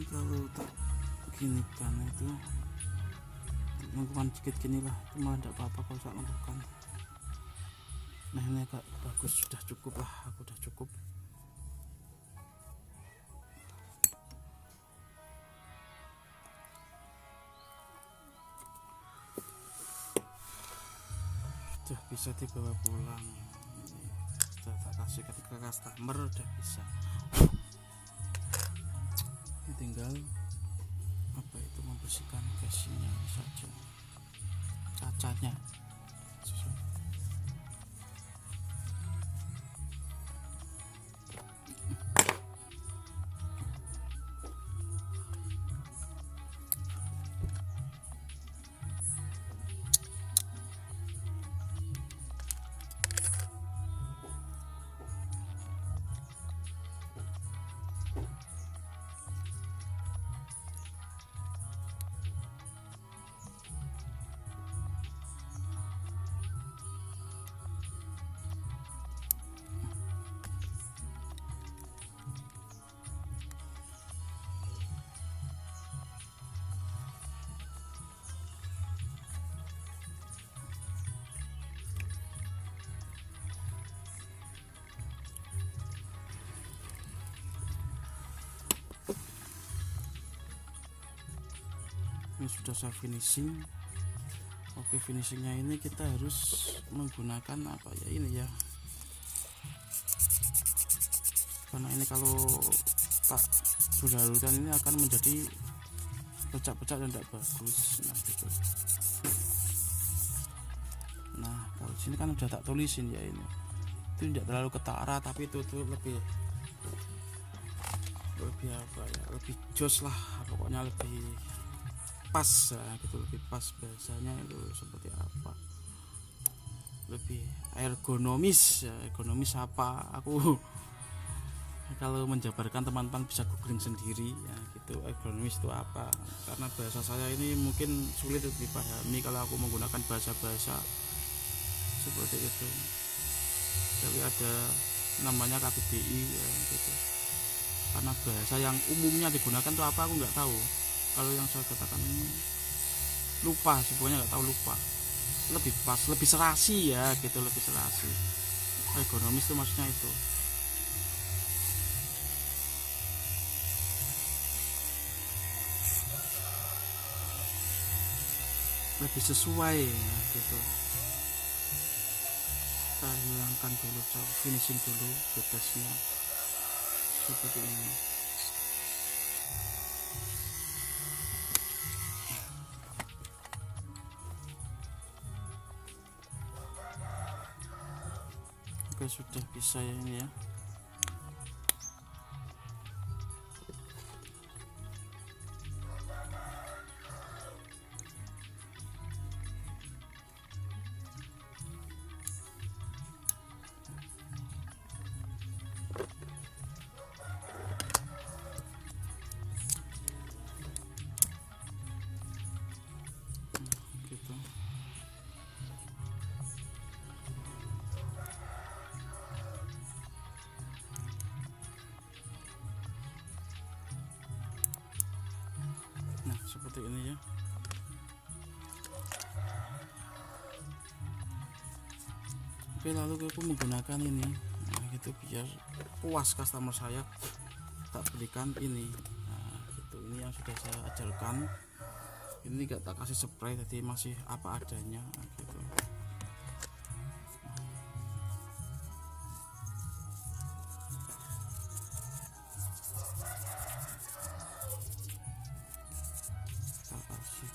Kalau tak gini kan itu lengkungan sedikit gini lah, cuma tidak apa-apa kalau tak lengkungan. Nah ini agak bagus, sudah cukup lah, aku udah cukup. Sudah bisa dibawa pulang, sudah tak kasih ke customer, udah bisa. Tinggal apa itu membersihkan casingnya saja, kacanya. Ini sudah saya finishing. Oke, finishingnya ini kita harus menggunakan apa ya, ini ya, karena ini kalau tak berlarutan ini akan menjadi pecah-pecah dan tidak bagus. Nah gitu. Nah kalau sini kan udah tak tulisin ya, ini itu tidak terlalu ketara, tapi itu tuh lebih apa ya, lebih jos lah pokoknya, lebih pas ya gitu, lebih pas bahasanya itu seperti apa, lebih ergonomis ya. Ergonomis apa, aku kalau menjabarkan teman-teman bisa googling sendiri ya gitu, ergonomis itu apa, karena bahasa saya ini mungkin sulit dipahami kalau aku menggunakan bahasa-bahasa seperti itu. Tapi ada namanya KBBI ya gitu, karena bahasa yang umumnya digunakan itu apa aku nggak tahu. Kalau yang saya katakan ini lupa sih, pokoknya nggak tahu, lupa. Lebih pas, lebih serasi ya gitu, lebih serasi. Ergonomis itu maksudnya itu. Lebih sesuai ya gitu. Kita hilangkan dulu, finishing dulu bebasnya seperti ini. Oke, sudah bisa ya ini ya. Gitu. Nah seperti ini ya. Oke, lalu aku menggunakan ini, nah gitu, biar puas customer saya, tak belikan ini. Nah gitu, ini yang sudah saya ajarkan. Ini gak tak kasih spray, jadi masih apa adanya gitu.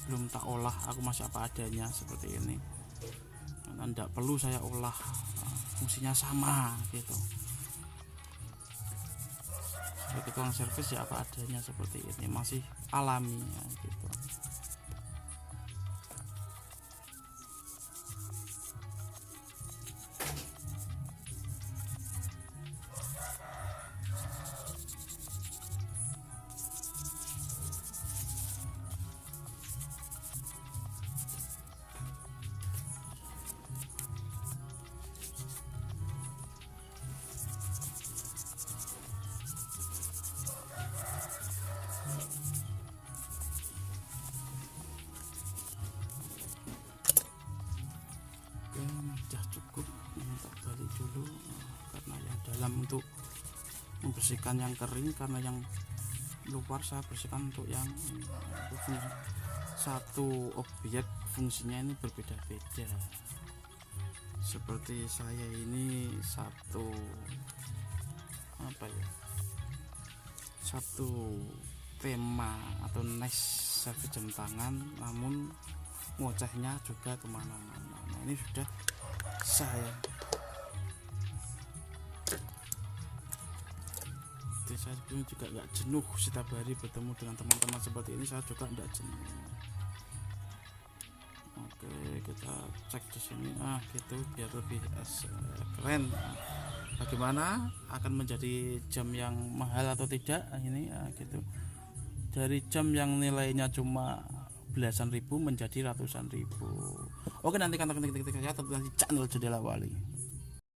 Belum tak olah, aku masih apa adanya seperti ini. Karena tidak perlu saya olah, fungsinya sama gitu. Sebagai tukang servis ya apa adanya seperti ini, masih alami ya, gitu. Sudah cukup, ini tak balik dulu karena yang dalam untuk membersihkan yang kering, karena yang luar saya bersihkan untuk yang satu objek fungsinya ini berbeda-beda. Seperti saya ini satu apa ya, satu tema atau nice servis jam tangan, namun ngocehnya juga kemana-mana. Nah ini sudah saya sebelumnya juga nggak jenuh setiap hari bertemu dengan teman-teman seperti ini, saya juga nggak jenuh. Oke, kita cek di sini gitu biar lebih keren. Bagaimana akan menjadi jam yang mahal atau tidak ini gitu, dari jam yang nilainya cuma belasan ribu menjadi ratusan ribu. Oke, nanti kan kita lihat di channel Jendela Wali.